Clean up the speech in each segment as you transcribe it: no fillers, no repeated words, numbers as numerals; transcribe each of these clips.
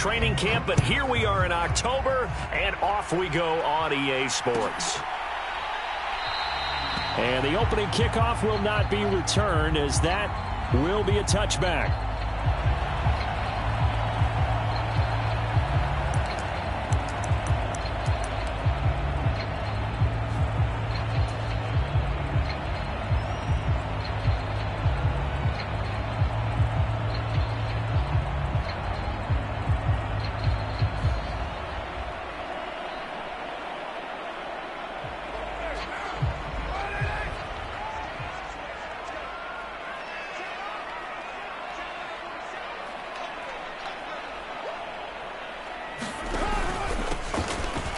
training camp, but here we are in October, and off we go on EA Sports. And the opening kickoff will not be returned, as that will be a touchback.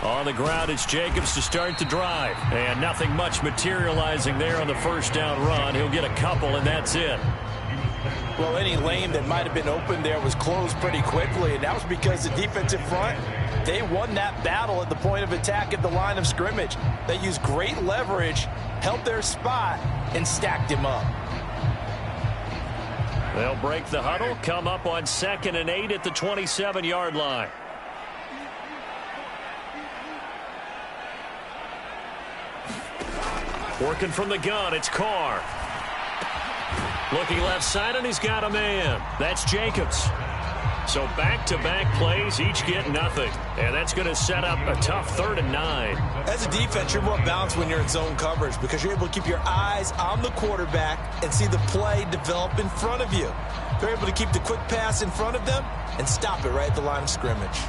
On the ground, it's Jacobs to start the drive. And nothing much materializing there on the first down run. He'll get a couple, and that's it. Well, any lane that might have been open there was closed pretty quickly, and that was because the defensive front, they won that battle at the point of attack at the line of scrimmage. They used great leverage, held their spot, and stacked him up. They'll break the huddle, come up on 2nd and 8 at the 27-yard line. Working from the gun, it's Carr. Looking left side, and he's got a man. That's Jacobs. So back-to-back plays, each get nothing. And that's going to set up a tough 3rd and 9. As a defense, you're more balanced when you're in zone coverage because you're able to keep your eyes on the quarterback and see the play develop in front of you. They're able to keep the quick pass in front of them and stop it right at the line of scrimmage.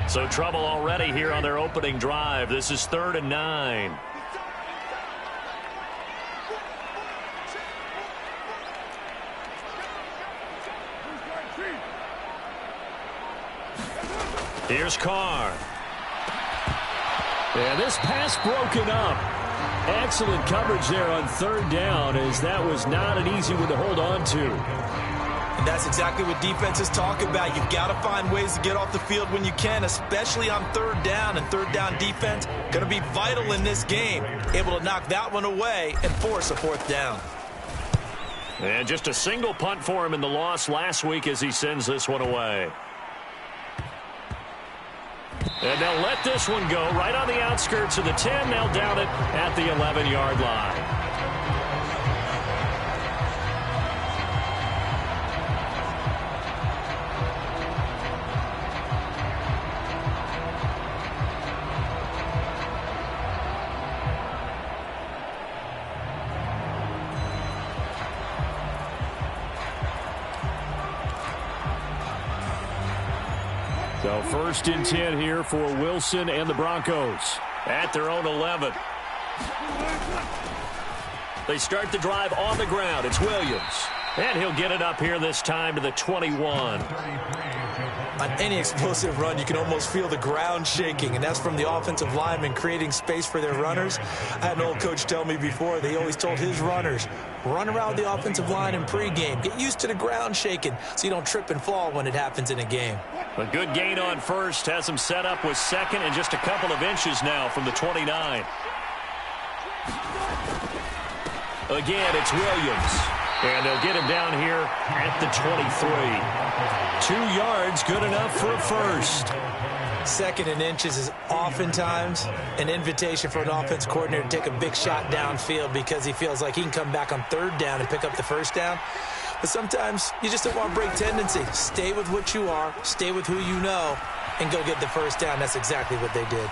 So trouble already here on their opening drive. This is 3rd and 9. Here's Carr. And this pass broken up. Excellent coverage there on 3rd down, as that was not an easy one to hold on to. And that's exactly what defenses talk about. You've got to find ways to get off the field when you can, especially on 3rd down. And 3rd down defense going to be vital in this game. Able to knock that one away and force a 4th down. And just a single punt for him in the loss last week as he sends this one away. And they'll let this one go right on the outskirts of the 10. They'll down it at the 11-yard line. So 1st and 10 here for Wilson and the Broncos at their own 11. They start the drive on the ground. It's Williams. And he'll get it up here this time to the 21. On any explosive run, you can almost feel the ground shaking, and that's from the offensive linemen creating space for their runners. I had an old coach tell me before, they always told his runners, run around the offensive line in pregame. Get used to the ground shaking so you don't trip and fall when it happens in a game. A good gain on 1st. Has him set up with 2nd and just a couple of inches now from the 29. Again, it's Williams. And they'll get him down here at the 23. 2 yards, good enough for a 1st. 2nd and inches is oftentimes an invitation for an offense coordinator to take a big shot downfield because he feels like he can come back on 3rd down and pick up the 1st down. But sometimes you just don't want to break tendency. Stay with what you are, stay with who you know, and go get the 1st down. That's exactly what they did.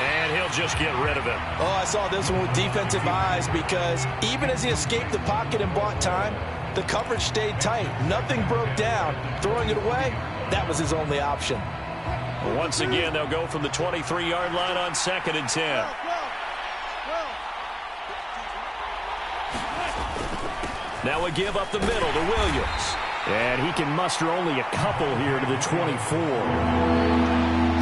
And he'll just get rid of him. Oh, I saw this one with defensive eyes because even as he escaped the pocket and bought time, the coverage stayed tight. Nothing broke down. Throwing it away, that was his only option. Once again, they'll go from the 23-yard line on 2nd and 10. Now we give up the middle to Williams. And he can muster only a couple here to the 24.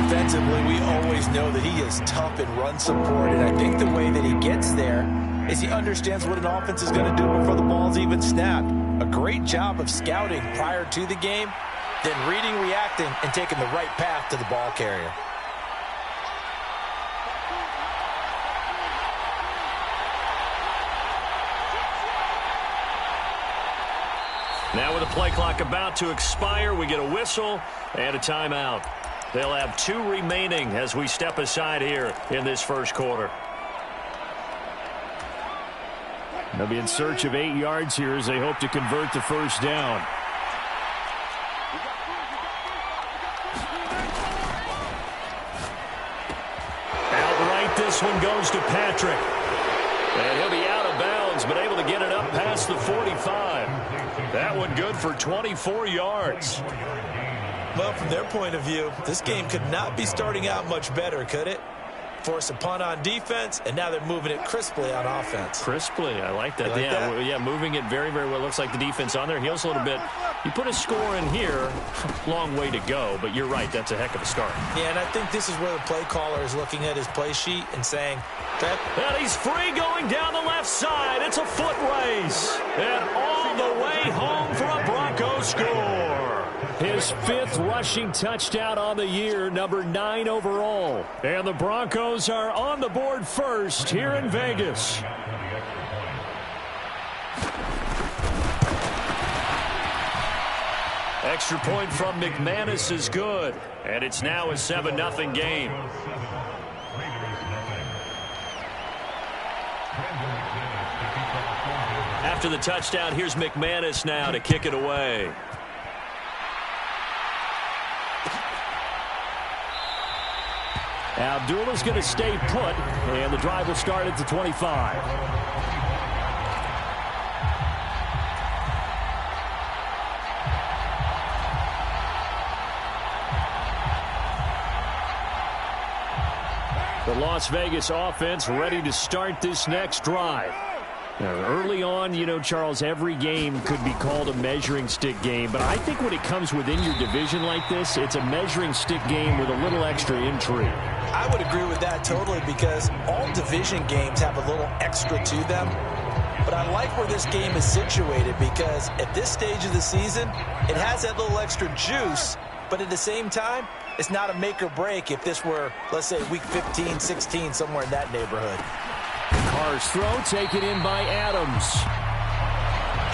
Defensively, we always know that he is tough in run support, and I think the way that he gets there is he understands what an offense is going to do before the ball's even snapped. A great job of scouting prior to the game, then reading, reacting, and taking the right path to the ball carrier. Now with the play clock about to expire, we get a whistle and a timeout. They'll have 2 remaining as we step aside here in this first quarter. They'll be in search of 8 yards here as they hope to convert the first down. Outright, this one goes to Patrick. And he'll be out of bounds, but able to get it up past the 45. That one good for 24 yards. Well, from their point of view, this game could not be starting out much better, could it? Force a punt on defense, and now they're moving it crisply on offense. Crisply, I like that. Yeah, moving it very, very well. Looks like the defense on their heels a little bit. You put a score in here, long way to go, but you're right, that's a heck of a start. Yeah, and I think this is where the play caller is looking at his play sheet and saying, and he's free going down the left side. It's a foot race. And all the way home for a Broncos score. His 5th rushing touchdown on the year, number 9 overall. And the Broncos are on the board first here in Vegas. Extra point from McManus is good. And it's now a 7-0 game. After the touchdown, here's McManus now to kick it away. Abdullah's going to stay put, and the drive will start at the 25. The Las Vegas offense ready to start this next drive. Now, early on, you know, Charles, every game could be called a measuring stick game, but I think when it comes within your division like this, it's a measuring stick game with a little extra intrigue. I would agree with that totally, because all division games have a little extra to them. But I like where this game is situated, because at this stage of the season, it has that little extra juice, but at the same time, it's not a make or break if this were, let's say, week 15, 16, somewhere in that neighborhood. Carr's throw taken in by Adams.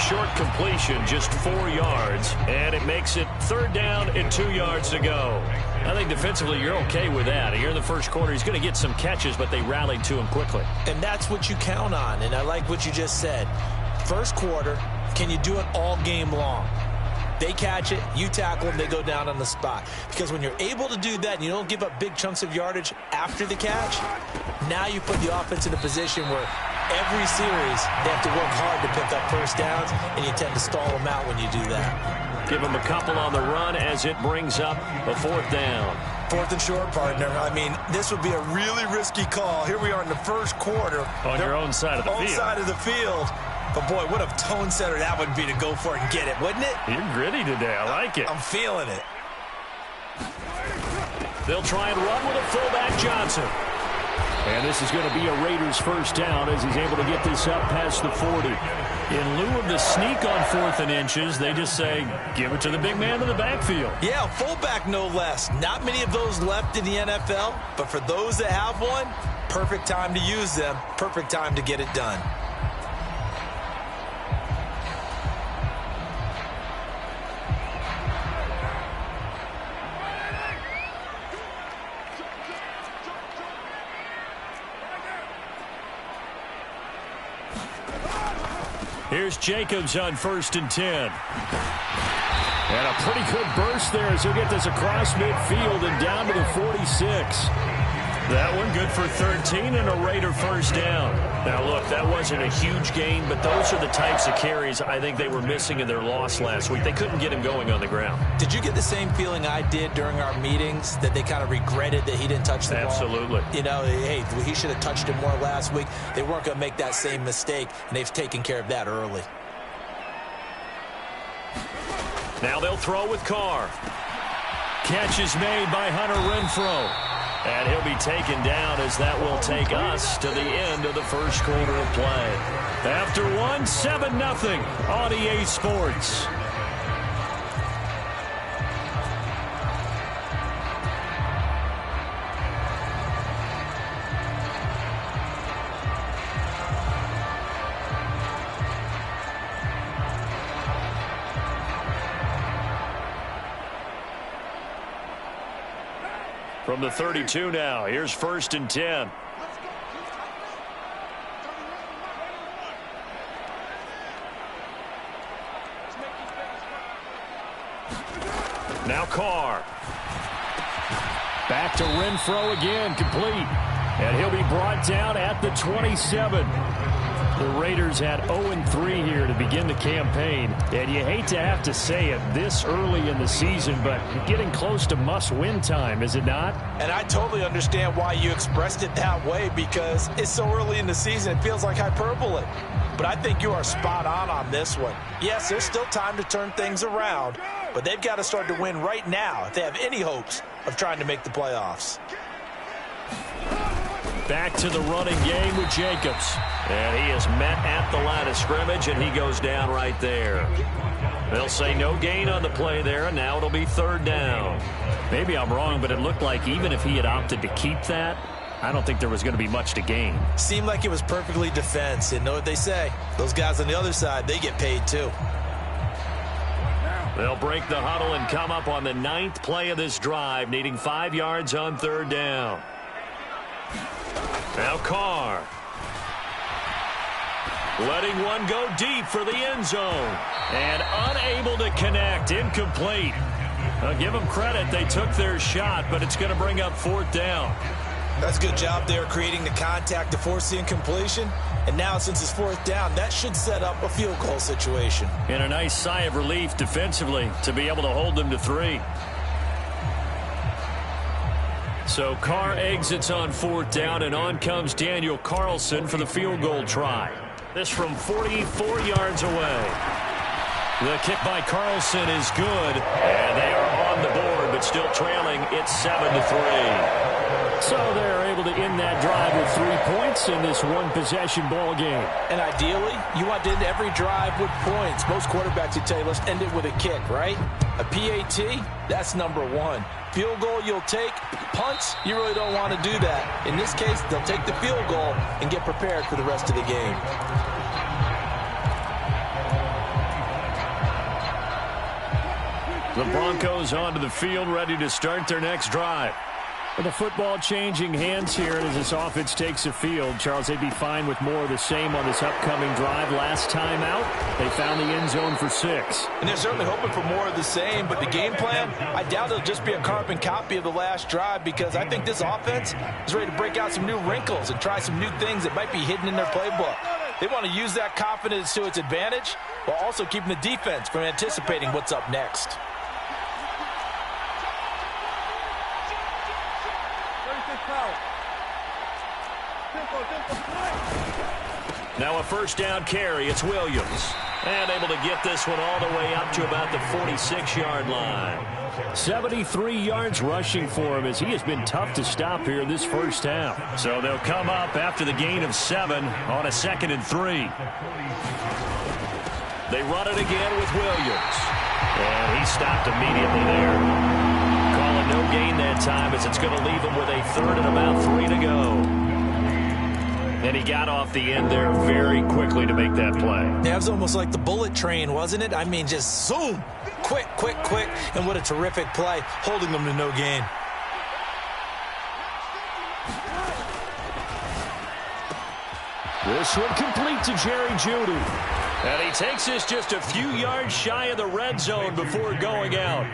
Short completion, just 4 yards, and it makes it 3rd down and 2 yards to go. I think defensively you're okay with that. Here in the first quarter, he's going to get some catches, but they rallied to him quickly. And that's what you count on, and I like what you just said. First quarter, can you do it all game long? They catch it, you tackle them, they go down on the spot. Because when you're able to do that and you don't give up big chunks of yardage after the catch, now you put the offense in a position where every series they have to work hard to pick up first downs, and you tend to stall them out when you do that. Give them a couple on the run as it brings up a 4th down. 4th and short, partner. I mean, this would be a really risky call. Here we are in the first quarter. On your own side of the field. Own side of the field. But, boy, what a tone setter that would be to go for it and get it, wouldn't it? You're gritty today. I like it. I'm feeling it. They'll try and run with a fullback, Johnson. And this is going to be a Raiders first down as he's able to get this up past the 40. In lieu of the sneak on 4th and inches, they just say, give it to the big man in the backfield. Yeah, fullback no less. Not many of those left in the NFL, but for those that have one, perfect time to use them, perfect time to get it done. Here's Jacobs on 1st and 10. And a pretty good burst there as he'll get this across midfield and down to the 46. That one good for 13 and a Raider first down. Now, look, that wasn't a huge gain, but those are the types of carries I think they were missing in their loss last week. They couldn't get him going on the ground. Did you get the same feeling I did during our meetings, that they kind of regretted that he didn't touch the ball? Absolutely. You know, hey, he should have touched it more last week. They weren't going to make that same mistake, and they've taken care of that early. Now they'll throw with Carr. Catch is made by Hunter Renfrow. And he'll be taken down as that will take us to the end of the first quarter of play. After 7-0 on EA Sports. From the 32 now, here's 1st and 10. Now Carr. Back to Renfro again, complete. And he'll be brought down at the 27. The Raiders had 0-3 here to begin the campaign. And you hate to have to say it this early in the season, but getting close to must-win time, is it not? And I totally understand why you expressed it that way, because it's so early in the season, it feels like hyperbole. But I think you are spot on this one. Yes, there's still time to turn things around, but they've got to start to win right now if they have any hopes of trying to make the playoffs. Back to the running game with Jacobs. And he is met at the line of scrimmage, and he goes down right there. They'll say no gain on the play there, and now it'll be 3rd down. Maybe I'm wrong, but it looked like even if he had opted to keep that, I don't think there was going to be much to gain. Seemed like it was perfectly defense. And know what they say? Those guys on the other side, they get paid too. They'll break the huddle and come up on the 9th play of this drive, needing 5 yards on 3rd down. Now Carr. Letting one go deep for the end zone. And unable to connect. Incomplete. I'll give them credit. They took their shot, but it's going to bring up 4th down. That's a good job there creating the contact to force the incompletion. And now since it's 4th down, that should set up a field goal situation. And a nice sigh of relief defensively to be able to hold them to 3. So Carr exits on 4th down, and on comes Daniel Carlson for the field goal try. This from 44 yards away. The kick by Carlson is good, and they are on the board, but still trailing. It's 7-3. So they're able to end that drive with 3 points in this one-possession ball game. And ideally, you want to end every drive with points. Most quarterbacks would tell you, let's end it with a kick, right? A PAT, that's number 1. Field goal you'll take. Punts, you really don't want to do that. In this case, they'll take the field goal and get prepared for the rest of the game. The Broncos onto the field, ready to start their next drive. With the football changing hands here as this offense takes the field, Charles, they'd be fine with more of the same on this upcoming drive. Last time out, they found the end zone for 6. And they're certainly hoping for more of the same, but the game plan, I doubt it'll just be a carbon copy of the last drive, because I think this offense is ready to break out some new wrinkles and try some new things that might be hidden in their playbook. They want to use that confidence to its advantage while also keeping the defense from anticipating what's up next. Now a 1st down carry. It's Williams. And able to get this one all the way up to about the 46-yard line. 73 yards rushing for him as he has been tough to stop here this first half. So they'll come up after the gain of 7 on a 2nd and 3. They run it again with Williams. And he stopped immediately there. Calling no gain that time as it's going to leave him with a 3rd and about 3 to go. And he got off the end there very quickly to make that play. Yeah, it was almost like the bullet train, wasn't it? I mean, just zoom. Quick, quick, quick. And what a terrific play, holding them to no gain. This one complete to Jerry Jeudy. And he takes this just a few yards shy of the red zone before going out.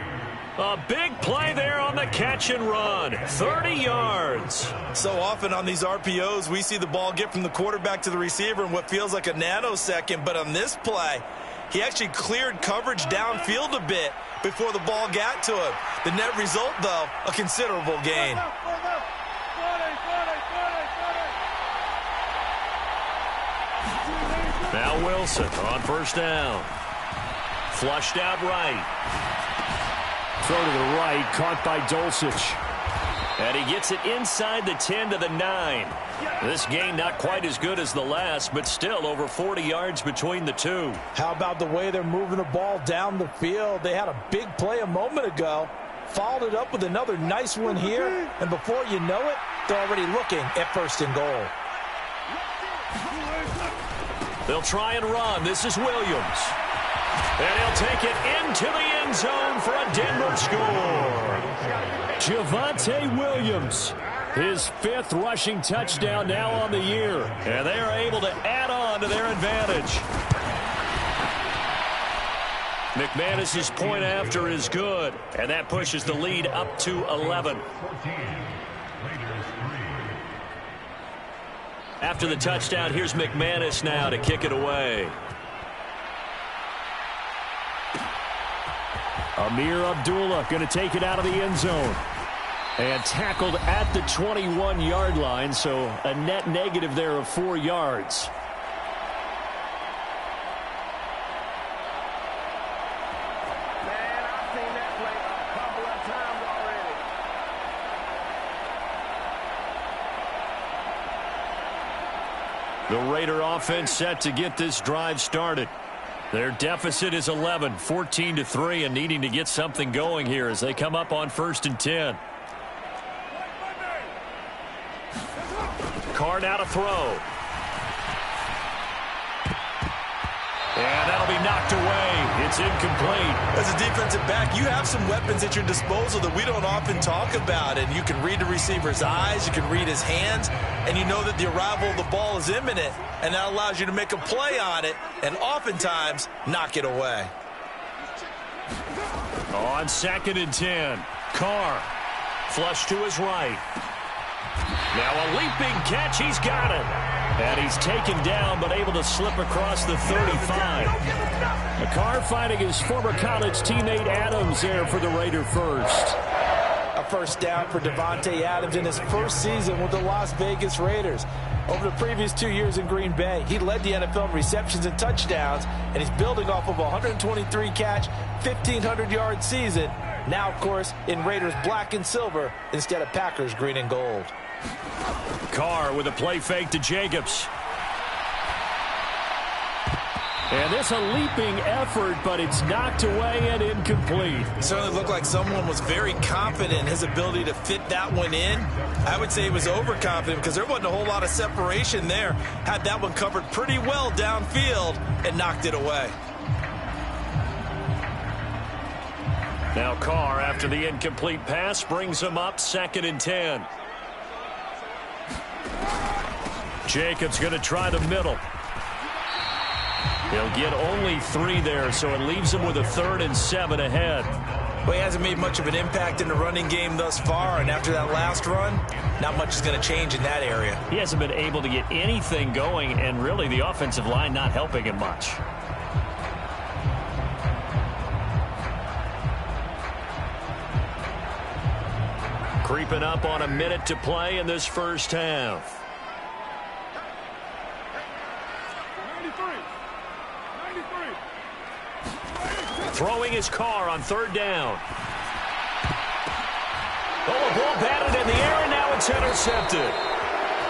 A big play there on the catch and run. 30 yards. So often on these RPOs, we see the ball get from the quarterback to the receiver in what feels like a nanosecond. But on this play, he actually cleared coverage downfield a bit before the ball got to him. The net result, though, a considerable gain. Now Wilson on 1st down. Flushed out right. Throw to the right, caught by Dulcich. And he gets it inside the 10 to the 9. This game not quite as good as the last, but still over 40 yards between the two. How about the way they're moving the ball down the field? They had a big play a moment ago. Followed it up with another nice one here. And before you know it, they're already looking at 1st and goal. They'll try and run. This is Williams. And he'll take it into the end zone for a Denver score. Javonte Williams, his 5th rushing touchdown now on the year. And they are able to add on to their advantage. McManus's point after is good, and that pushes the lead up to 11. After the touchdown, here's McManus now to kick it away. Amir Abdullah going to take it out of the end zone. And tackled at the 21-yard line, so a net negative there of 4 yards. The Raider offense set to get this drive started. Their deficit is 11, 14-3, and needing to get something going here as they come up on 1st and 10. Carr now to throw. And that'll be knocked away. It's incomplete. As a defensive back, you have some weapons at your disposal that we don't often talk about. And you can read the receiver's eyes, you can read his hands, and you know that the arrival of the ball is imminent. And that allows you to make a play on it and oftentimes knock it away. On 2nd and 10, Carr flush to his right. Now a leaping catch. He's got it. And he's taken down but able to slip across the 35. Carr finding his former college teammate Adams there for the Raider first. A first down for Davante Adams in his first season with the Las Vegas Raiders. Over the previous 2 years in Green Bay, he led the NFL in receptions and touchdowns, and he's building off of a 123-catch, 1,500-yard season. Now, of course, in Raiders black and silver instead of Packers green and gold. Carr with a play fake to Jacobs. And this a leaping effort, but it's knocked away and incomplete. It certainly looked like someone was very confident in his ability to fit that one in. I would say he was overconfident because there wasn't a whole lot of separation there. Had that one covered pretty well downfield and knocked it away. Now Carr, after the incomplete pass, brings him up 2nd and 10. Jacobs going to try the middle. He'll get only 3 there, so it leaves him with a 3rd and 7 ahead. Well, he hasn't made much of an impact in the running game thus far, and after that last run, not much is going to change in that area. He hasn't been able to get anything going, and really the offensive line not helping him much. Creeping up on a minute to play in this first half. Throwing his Carr on 3rd down. Oh, the ball batted in the air, and now it's intercepted.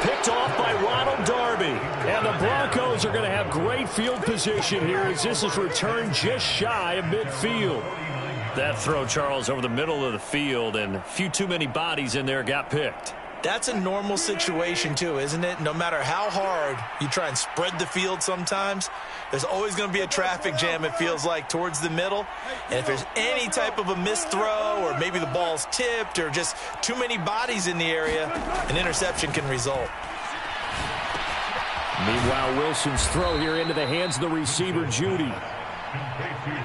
Picked off by Ronald Darby. And the Broncos are going to have great field position here as this is returned just shy of midfield. That throw, Charles, over the middle of the field, and a few too many bodies in there got picked. That's a normal situation, too, isn't it? No matter how hard you try and spread the field sometimes, there's always going to be a traffic jam, it feels like, towards the middle. And if there's any type of a missed throw or maybe the ball's tipped or just too many bodies in the area, an interception can result. Meanwhile, Wilson's throw here into the hands of the receiver, Judy.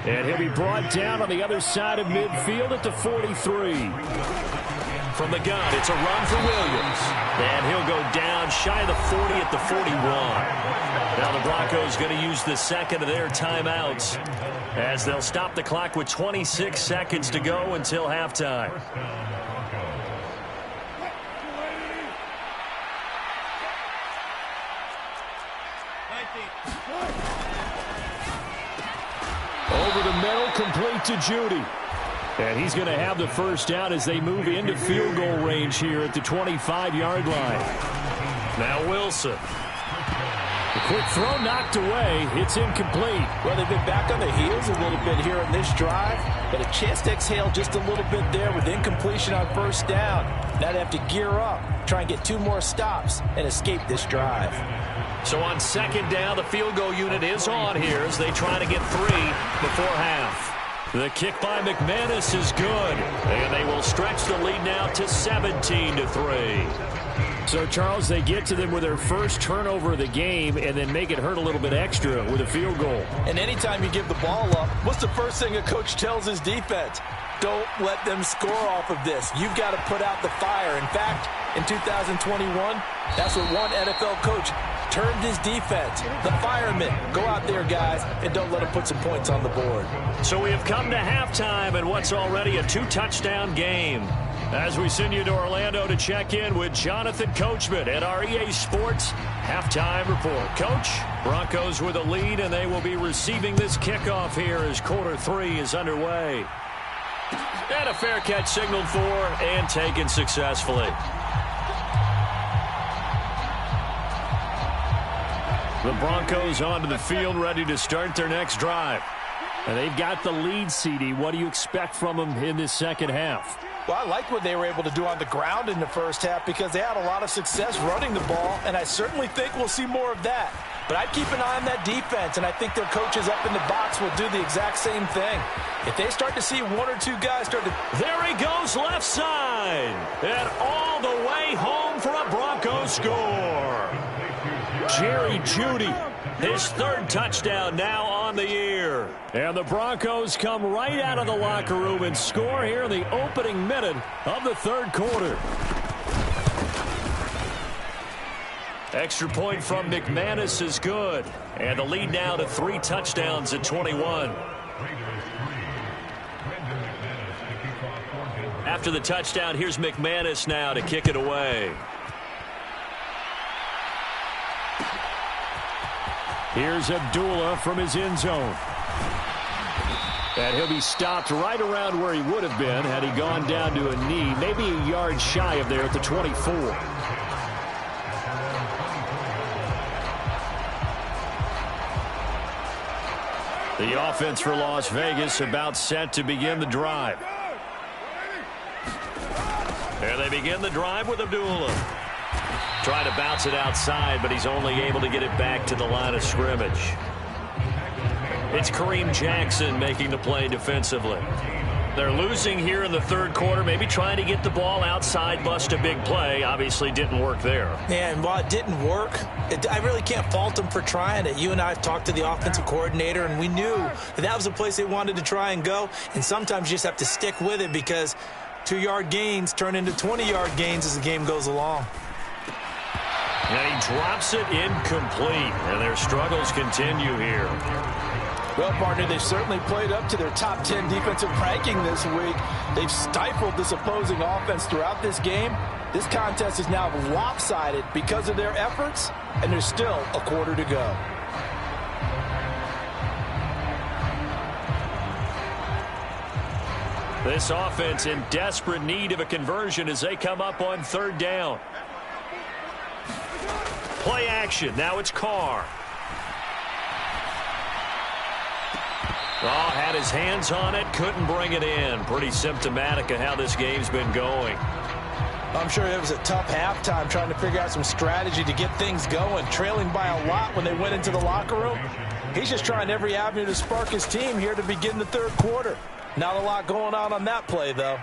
And he'll be brought down on the other side of midfield at the 43. From the gun, it's a run for Williams. And he'll go down shy of the 40 at the 41. Now the Broncos going to use the second of their timeouts as they'll stop the clock with 26 seconds to go until halftime. Over the middle, complete to Judy. And he's going to have the first down as they move into field goal range here at the 25-yard line. Now Wilson. The quick throw knocked away. It's incomplete. Well, they've been back on the heels a little bit here in this drive, but a chance to exhale just a little bit there with incompletion on first down. Now they have to gear up, try and get 2 more stops, and escape this drive. So on second down, the field goal unit is on here as they try to get 3 before half. The kick by McManus is good, and they will stretch the lead now to 17-3. So, Charles, they get to them with their first turnover of the game and then make it hurt a little bit extra with a field goal. And anytime you give the ball up, what's the first thing a coach tells his defense? Don't let them score off of this. You've got to put out the fire. In fact, in 2021, that's what one NFL coach termed his defense. The firemen. Go out there, guys, and don't let them put some points on the board. So we have come to halftime in what's already a 2-touchdown game. As we send you to Orlando to check in with Jonathan Coachman at our EA Sports Halftime Report. Coach, Broncos with a lead, and they will be receiving this kickoff here as quarter 3 is underway. And a fair catch signaled for and taken successfully. The Broncos onto the field, ready to start their next drive. And they've got the lead, CD. What do you expect from them in this second half? Well, I like what they were able to do on the ground in the first half because they had a lot of success running the ball, and I certainly think we'll see more of that. But I'd keep an eye on that defense, and I think their coaches up in the box will do the exact same thing. If they start to see 1 or 2 guys start to... There he goes left side. And all the way home for a Broncos score. Jerry Jeudy, his 3rd touchdown now on the year. And the Broncos come right out of the locker room and score here in the opening minute of the 3rd quarter. Extra point from McManus is good. And the lead now to 3 touchdowns at 21. After the touchdown, here's McManus now to kick it away. Here's Abdullah from his end zone. And he'll be stopped right around where he would have been had he gone down to a knee, maybe a yard shy of there at the 24. The offense for Las Vegas about set to begin the drive. There they begin the drive with Abdullah. Trying to bounce it outside, but he's only able to get it back to the line of scrimmage. It's Kareem Jackson making the play defensively. They're losing here in the 3rd quarter, maybe trying to get the ball outside, bust a big play. Obviously didn't work there. Yeah, and while it didn't work, I really can't fault them for trying it. You and I have talked to the offensive coordinator, and we knew that was a place they wanted to try and go. And sometimes you just have to stick with it because 2-yard gains turn into 20-yard gains as the game goes along. And he drops it incomplete, and their struggles continue here. Well, partner, they've certainly played up to their top 10 defensive ranking this week. They've stifled this opposing offense throughout this game. This contest is now lopsided because of their efforts, and there's still a quarter to go. This offense in desperate need of a conversion as they come up on 3rd down. Play action. Now it's Carr. Oh, had his hands on it. Couldn't bring it in. Pretty symptomatic of how this game's been going. I'm sure it was a tough halftime trying to figure out some strategy to get things going. Trailing by a lot when they went into the locker room. He's just trying every avenue to spark his team here to begin the 3rd quarter. Not a lot going on that play, though.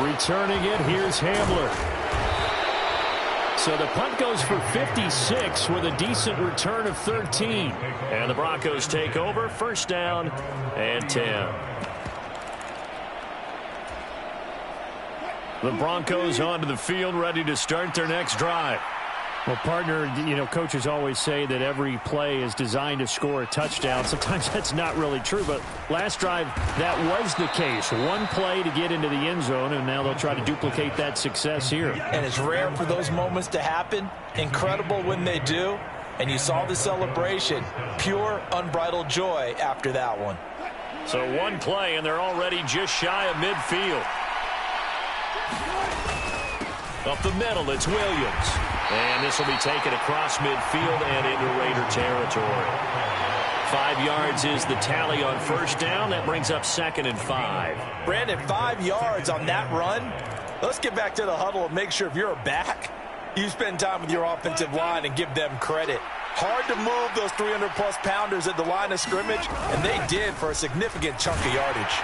Returning it, here's Hamler. So the punt goes for 56 with a decent return of 13. And the Broncos take over, 1st down and 10. The Broncos onto the field, ready to start their next drive. Well, partner, you know, coaches always say that every play is designed to score a touchdown. Sometimes that's not really true, but last drive, that was the case. One play to get into the end zone, and now they'll try to duplicate that success here. And it's rare for those moments to happen. Incredible when they do. And you saw the celebration. Pure, unbridled joy after that one. So one play, and they're already just shy of midfield. Up the middle, it's Williams. And this will be taken across midfield and into Raider territory. 5 yards is the tally on 1st down. That brings up 2nd and 5. Brandon, 5 yards on that run. Let's get back to the huddle and make sure if you're a back, You spend time with your offensive line and give them credit. Hard to move those 300-plus pounders at the line of scrimmage, and they did for a significant chunk of yardage.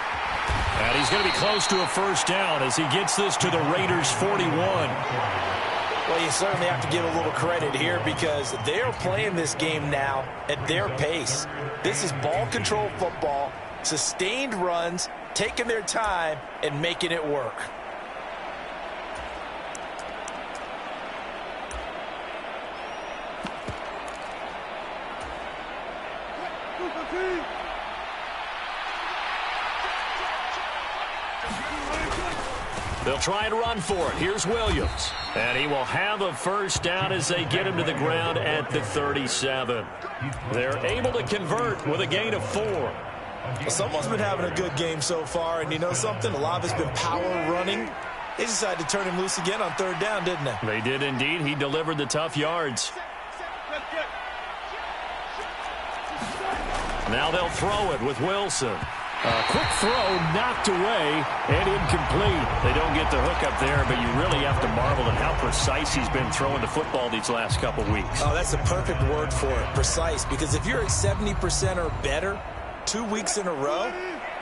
And he's going to be close to a first down as he gets this to the Raiders' 41. Well, you certainly have to give a little credit here because they're playing this game now at their pace. This is ball control football, sustained runs, taking their time, and making it work. They'll try and run for it. Here's Williams. And he will have a first down as they get him to the ground at the 37. They're able to convert with a gain of 4. Well, someone's been having a good game so far, and you know something? A lot of it's been power running. They decided to turn him loose again on third down, didn't they? They did indeed. He delivered the tough yards. Now they'll throw it with Wilson. A quick throw knocked away and incomplete. They don't get the hook up there, but you really have to marvel at how precise he's been throwing the football these last couple weeks. Oh, that's the perfect word for it, precise, because if you're at 70% or better 2 weeks in a row,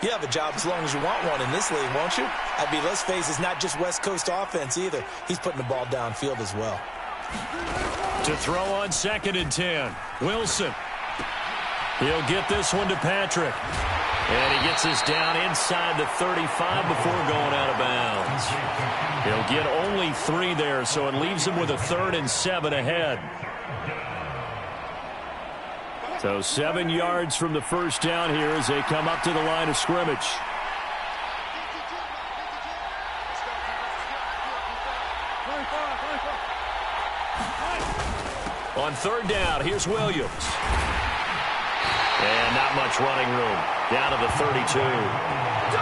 you have a job as long as you want one in this league, won't you? I mean, let's face it, it's not just West Coast offense either. He's putting the ball downfield as well. To throw on 2nd and 10, Wilson. He'll get this one to Patrick. And he gets us down inside the 35 before going out of bounds. He'll get only 3 there, so it leaves him with a 3rd and 7 ahead. So 7 yards from the first down here as they come up to the line of scrimmage. On 3rd down, here's Williams. And not much running room. Down to the 32.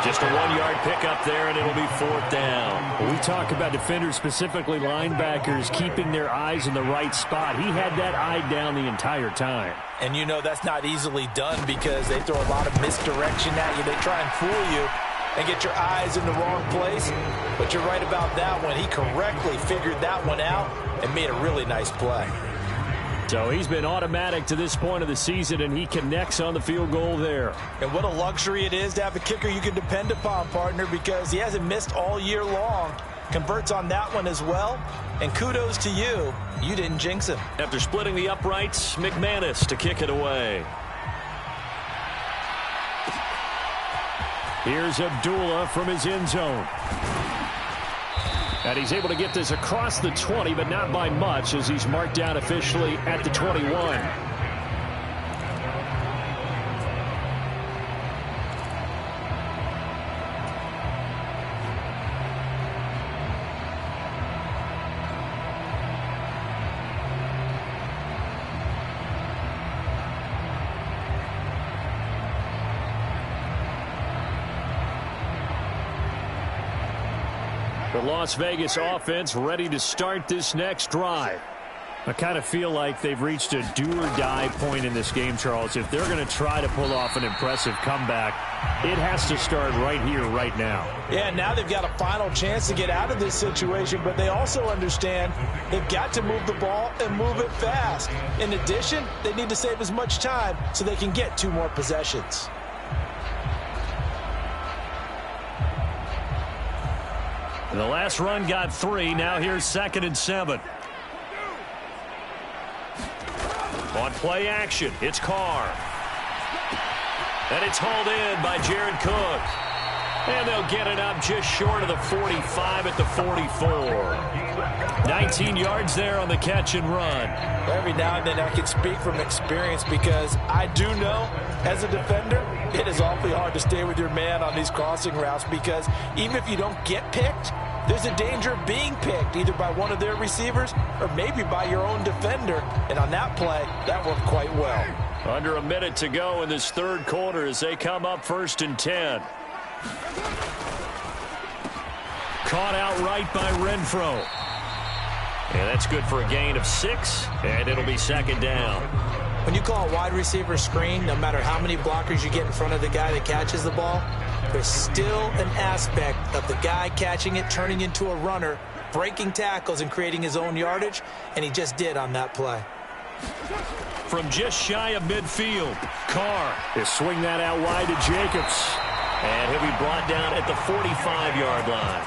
Just a 1-yard pickup there, and it'll be 4th down. When we talk about defenders, specifically linebackers, keeping their eyes in the right spot. He had that eye down the entire time. And you know that's not easily done because they throw a lot of misdirection at you. They try and fool you and get your eyes in the wrong place. But you're right about that one. He correctly figured that one out and made a really nice play. So he's been automatic to this point of the season, and he connects on the field goal there. And what a luxury it is to have a kicker you can depend upon, partner, because he hasn't missed all year long. Converts on that one as well. And kudos to you. You didn't jinx him. After splitting the uprights, McManus to kick it away. Here's Abdullah from his end zone. And he's able to get this across the 20, but not by much as he's marked down officially at the 21. The Las Vegas offense ready to start this next drive. I kind of feel like they've reached a do-or-die point in this game, Charles. If they're going to try to pull off an impressive comeback, it has to start right here, right now. Yeah, now they've got a final chance to get out of this situation, but they also understand they've got to move the ball and move it fast. In addition, they need to save as much time so they can get 2 more possessions. The last run got 3. Now here's 2nd and 7. On play action, it's Carr. And it's hauled in by Jared Cook. And they'll get it up just short of the 45 at the 44. 19 yards there on the catch and run. Every now and then I can speak from experience because I do know, as a defender, it is awfully hard to stay with your man on these crossing routes because even if you don't get picked, there's a danger of being picked either by one of their receivers or maybe by your own defender. And on that play, that worked quite well. Under a minute to go in this 3rd quarter as they come up 1st and 10. Caught outright by Renfro. And that's good for a gain of 6, and it'll be 2nd down. When you call a wide receiver screen, no matter how many blockers you get in front of the guy that catches the ball, there's still an aspect of the guy catching it turning into a runner breaking tackles and creating his own yardage, and he just did on that play. From just shy of midfield, Carr. They swing that out wide to Jacobs. And he'll be brought down at the 45-yard line.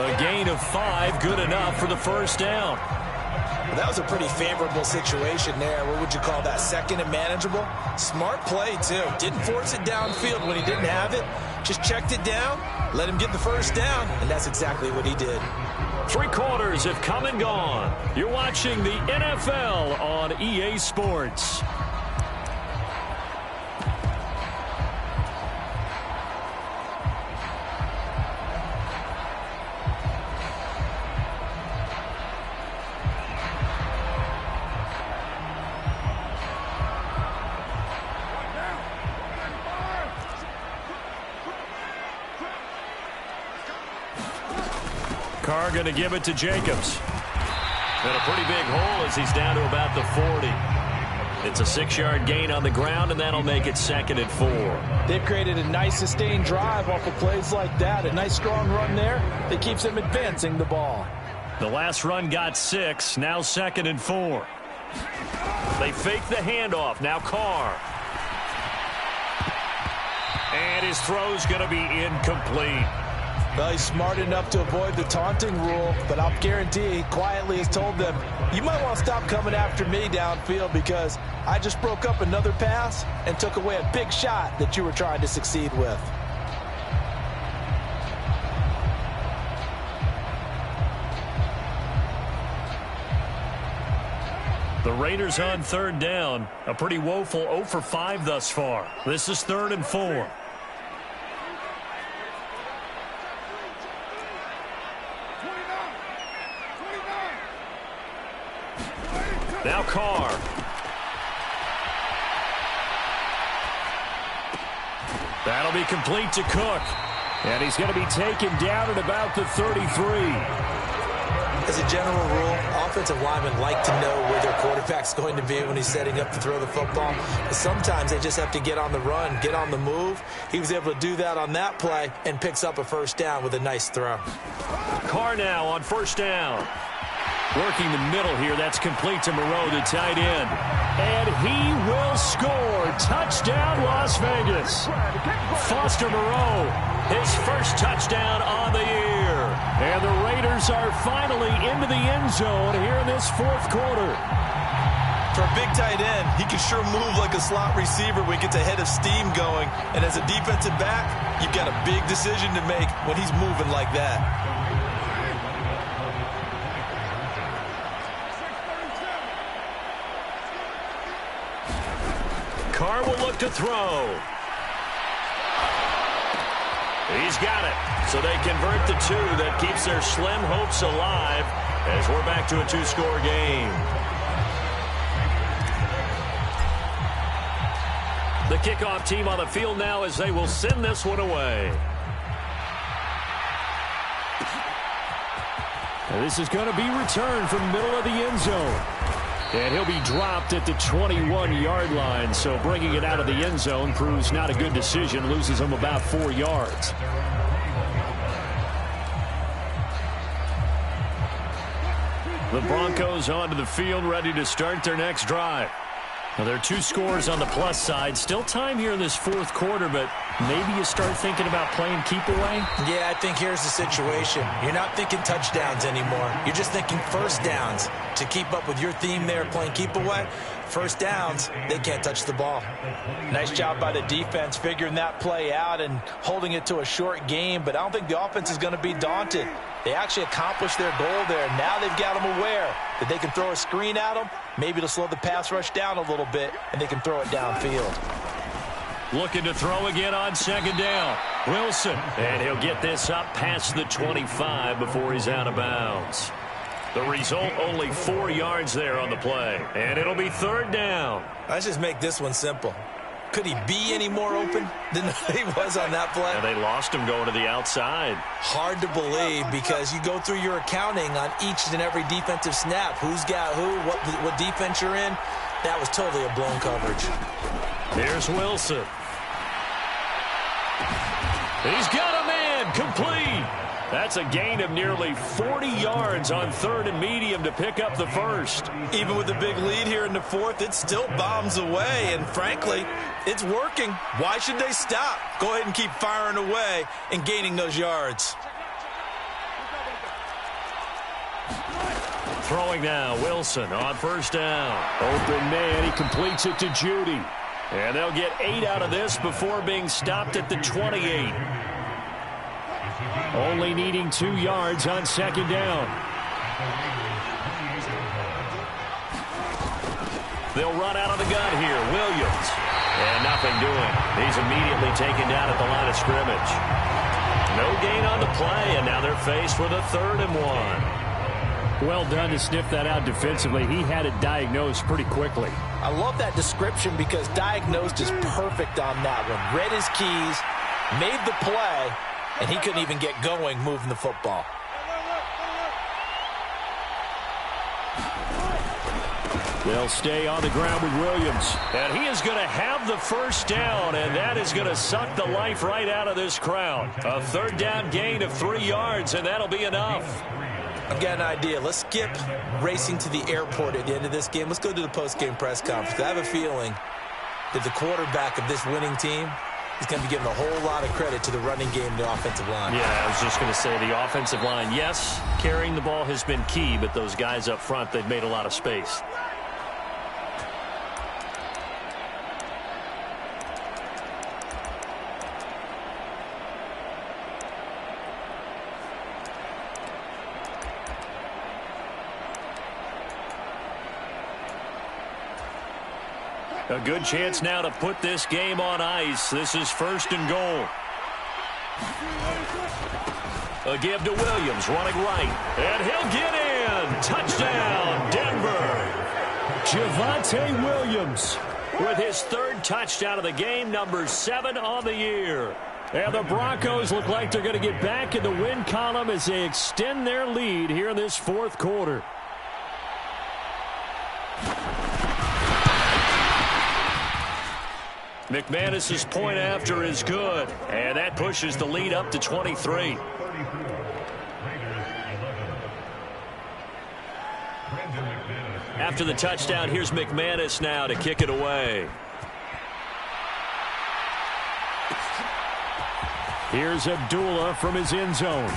A gain of 5, good enough for the first down. Well, that was a pretty favorable situation there. What would you call that? Second and manageable? Smart play, too. Didn't force it downfield when he didn't have it. Just checked it down, let him get the first down, and that's exactly what he did. 3 quarters have come and gone. You're watching the NFL on EA Sports. Carr going to give it to Jacobs. And a pretty big hole as he's down to about the 40. It's a 6-yard gain on the ground, and that'll make it 2nd and 4. They've created a nice sustained drive off of plays like that. A nice strong run there that keeps them advancing the ball. The last run got 6, now 2nd and 4. They fake the handoff, now Carr. And his throw's going to be incomplete. Well, he's smart enough to avoid the taunting rule, but I'll guarantee he quietly has told them, you might want to stop coming after me downfield because I just broke up another pass and took away a big shot that you were trying to succeed with. The Raiders on 3rd down. A pretty woeful 0 for 5 thus far. This is 3rd and 4. Now Carr. That'll be complete to Cook. And he's going to be taken down at about the 33. As a general rule, offensive linemen like to know where their quarterback's going to be when he's setting up to throw the football. But sometimes they just have to get on the run, get on the move. He was able to do that on that play and picks up a first down with a nice throw. Carr now on 1st down. Working the middle here. That's complete to Moreau, the tight end. And he will score. Touchdown, Las Vegas. Foster Moreau, his first touchdown on the year. And the Raiders are finally into the end zone here in this 4th quarter. For a big tight end, he can sure move like a slot receiver when he gets a head of steam going. And as a defensive back, you've got a big decision to make when he's moving like that. Carr will look to throw. He's got it. So they convert the 2. That keeps their slim hopes alive as we're back to a 2-score game. The kickoff team on the field now as they will send this one away. And this is going to be returned from the middle of the end zone. And he'll be dropped at the 21-yard line, so bringing it out of the end zone proves not a good decision, loses him about 4 yards. The Broncos onto the field, ready to start their next drive. Now, there are 2 scores on the plus side. Still time here in this 4th quarter, but maybe you start thinking about playing keep away? Yeah, I think here's the situation. You're not thinking touchdowns anymore. You're just thinking first downs. To keep up with your theme there, playing keep away, first downs, they can't touch the ball. Nice job by the defense figuring that play out and holding it to a short game, but I don't think the offense is going to be daunted. They actually accomplished their goal there. Now they've got them aware that they can throw a screen at them, maybe to slow the pass rush down a little bit, and they can throw it downfield. Looking to throw again on 2nd down. Wilson, and he'll get this up past the 25 before he's out of bounds. The result, only 4 yards there on the play, and it'll be 3rd down. Let's just make this one simple. Could he be any more open than he was on that play? And they lost him going to the outside. Hard to believe because you go through your accounting on each and every defensive snap. Who's got who, what defense you're in. That was totally a blown coverage. Here's Wilson. He's got a man complete. That's a gain of nearly 40 yards on 3rd and medium to pick up the first. Even with the big lead here in the 4th, it still bombs away, and frankly, it's working. Why should they stop? Go ahead and keep firing away and gaining those yards. Throwing now, Wilson on 1st down. Open man, he completes it to Judy. And they'll get 8 out of this before being stopped at the 28. Only needing 2 yards on 2nd down. They'll run out of the gun here. Williams. And nothing doing. He's immediately taken down at the line of scrimmage. No gain on the play, and now they're faced with a 3rd and 1. Well done to sniff that out defensively. He had it diagnosed pretty quickly. I love that description because diagnosed is perfect on that one. Read his keys, made the play, and he couldn't even get going moving the football. They'll stay on the ground with Williams. And he is going to have the 1st down, and that is going to suck the life right out of this crowd. A 3rd down gain of 3 yards, and that'll be enough. I've got an idea. Let's skip racing to the airport at the end of this game. Let's go to the post-game press conference. I have a feeling that the quarterback of this winning team is going to be giving a whole lot of credit to the running game and the offensive line. Yeah, I was just going to say the offensive line, yes, carrying the ball has been key, but those guys up front, they've made a lot of space. A good chance now to put this game on ice. This is 1st and goal. A give to Williams, running right. And he'll get in. Touchdown, Denver. Javonte Williams with his 3rd touchdown of the game, number 7 on the year. And the Broncos look like they're going to get back in the win column as they extend their lead here in this 4th quarter. McManus's point after is good, and that pushes the lead up to 23. After the touchdown, here's McManus now to kick it away. Here's Abdullah from his end zone.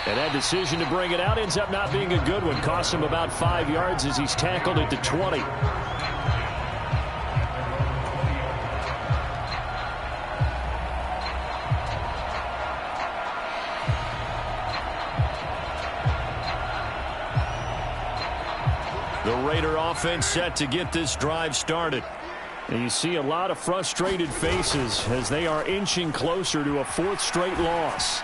And that decision to bring it out ends up not being a good one. Cost him about 5 yards as he's tackled at the 20. The Raider offense set to get this drive started. And you see a lot of frustrated faces as they are inching closer to a 4th straight loss.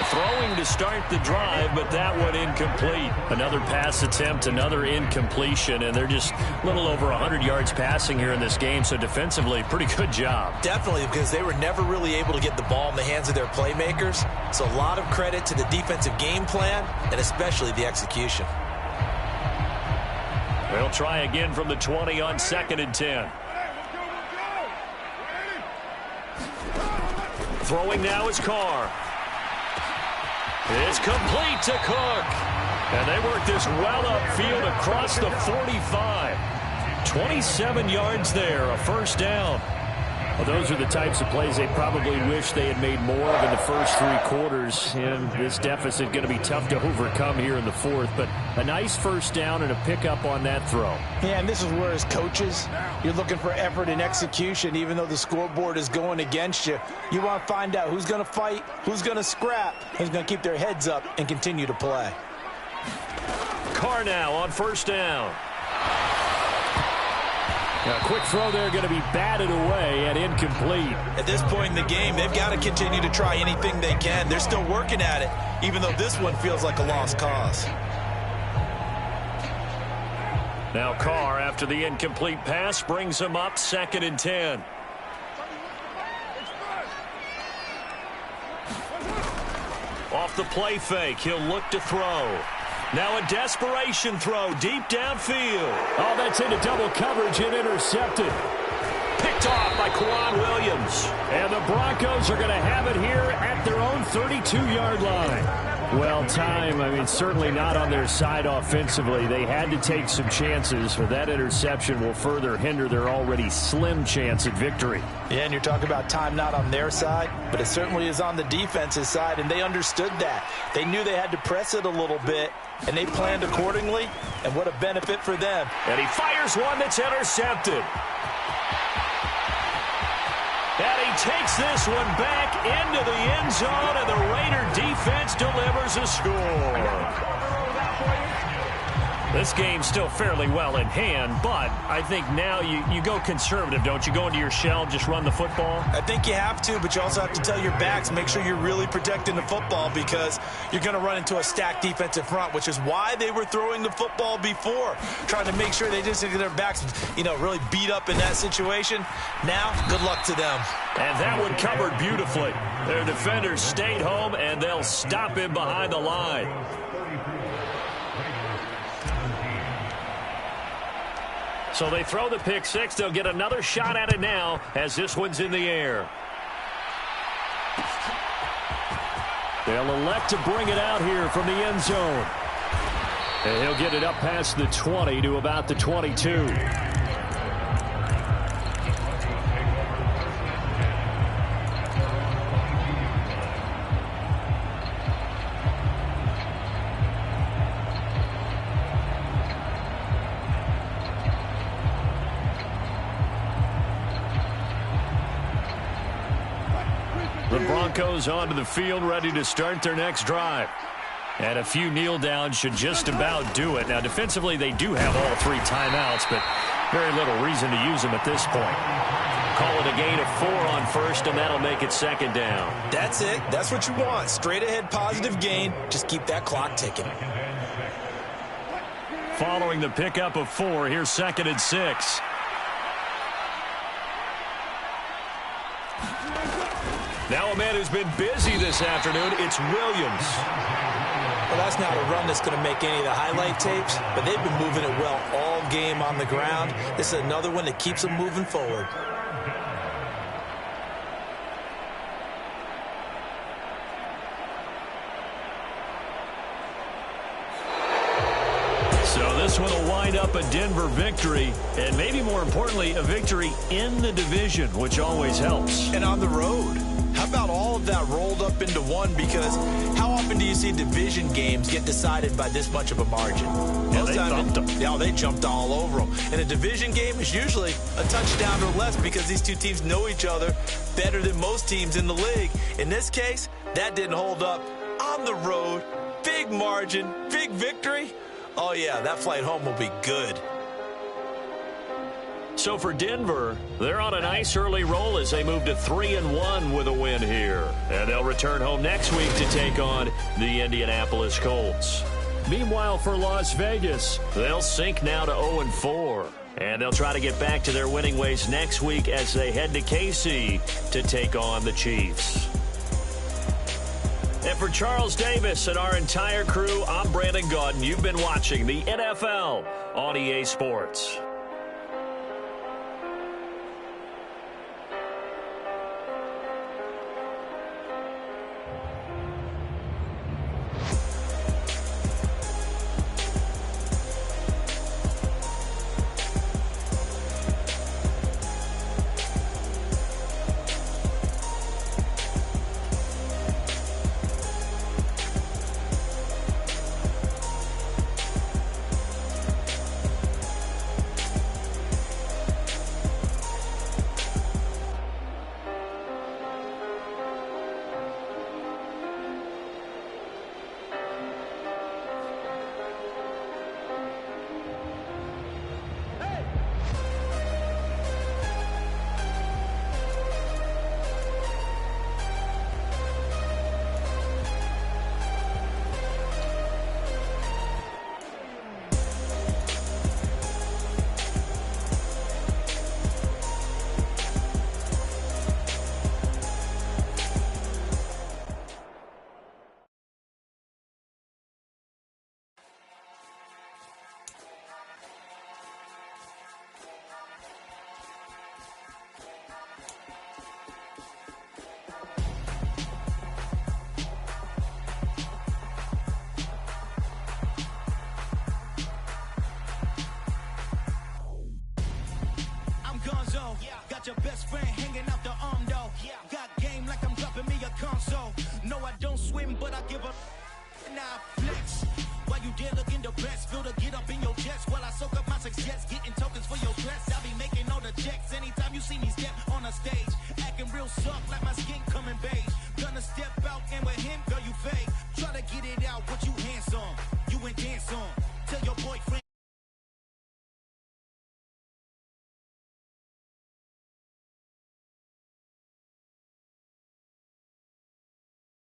Throwing to start the drive, but that one incomplete. Another pass attempt, another incompletion, and they're just a little over 100 yards passing here in this game, so defensively, pretty good job. Definitely, because they were never really able to get the ball in the hands of their playmakers, so a lot of credit to the defensive game plan and especially the execution. They'll try again from the 20 on 2nd and 10. Throwing now is Carr. It's complete to Cook. And they work this well upfield across the 45. 27 yards there, a 1st down. Well, those are the types of plays they probably wish they had made more of in the first 3 quarters. And this deficit going to be tough to overcome here in the 4th. But a nice 1st down and a pickup on that throw. Yeah, and this is where as coaches, you're looking for effort and execution. Even though the scoreboard is going against you, you want to find out who's going to fight, who's going to scrap, who's going to keep their heads up and continue to play. Carr now on 1st down. A quick throw there going to be batted away and incomplete. At this point in the game, they've got to continue to try anything they can. They're still working at it, even though this one feels like a lost cause. Now Carr, after the incomplete pass, brings him up 2nd and 10. Off the play fake, he'll look to throw. Now a desperation throw deep downfield. Oh, that's into double coverage and intercepted. picked off by Quan Williams. And the Broncos are going to have it here at their own 32-yard line. Well, certainly not on their side offensively. They had to take some chances, but that interception will further hinder their already slim chance at victory. Yeah, and you're talking about time not on their side, but it certainly is on the defense's side, and they understood that. They knew they had to press it a little bit, and they planned accordingly, and what a benefit for them. And he fires one that's intercepted. And he takes this one back into the end zone, and the Raider defense delivers a score. This game's still fairly well in hand, but I think now you go conservative, don't you? Go into your shell, just run the football? I think you have to, but you also have to tell your backs, make sure you're really protecting the football because you're going to run into a stacked defensive front, which is why they were throwing the football before, trying to make sure they didn't get their backs, really beat up in that situation. Now, good luck to them. And that one covered beautifully. Their defenders stayed home, and they'll stop him behind the line. So they throw the pick six. They'll get another shot at it now as this one's in the air. They'll elect to bring it out here from the end zone. And he'll get it up past the 20 to about the 22. The Broncos onto the field, ready to start their next drive. And a few kneel downs should just about do it. Now, defensively, they do have all three timeouts, but very little reason to use them at this point. Call it a gain of 4 on first, and that'll make it second down. That's it. That's what you want. Straight ahead positive gain. Just keep that clock ticking. Following the pickup of 4, here's 2nd and 6. Now a man who's been busy this afternoon, it's Williams. Well, that's not a run that's going to make any of the highlight tapes, but they've been moving it well all game on the ground. This is another one that keeps them moving forward. So this one will wind up a Denver victory, and maybe more importantly, a victory in the division, which always helps. And on the road. How about all of that rolled up into one? Because how often do you see division games get decided by this much of a margin? Yeah, they thumped them. Yeah, they jumped all over them. And a division game is usually a touchdown or less because these two teams know each other better than most teams in the league. In this case, that didn't hold up. On the road, big margin, big victory. Oh, yeah, that flight home will be good. So for Denver, they're on a nice early roll as they move to 3-1 with a win here. And they'll return home next week to take on the Indianapolis Colts. Meanwhile, for Las Vegas, they'll sink now to 0-4. And they'll try to get back to their winning ways next week as they head to KC to take on the Chiefs. And for Charles Davis and our entire crew, I'm Brandon Gaudin. You've been watching the NFL on EA Sports. know. Got your best friend hanging out the arm, though. Got game like I'm dropping me a console. No, I don't swim, but I give up. Now I flex. While you there looking the best, feel the get up in your chest while I soak up my success, getting tokens for your dress. I'll be making all the checks anytime you see me step on a stage, acting real soft like my skin coming beige. Gonna step out and with him, girl, you fake. Try to get it out, but you handsome, you ain't dance on.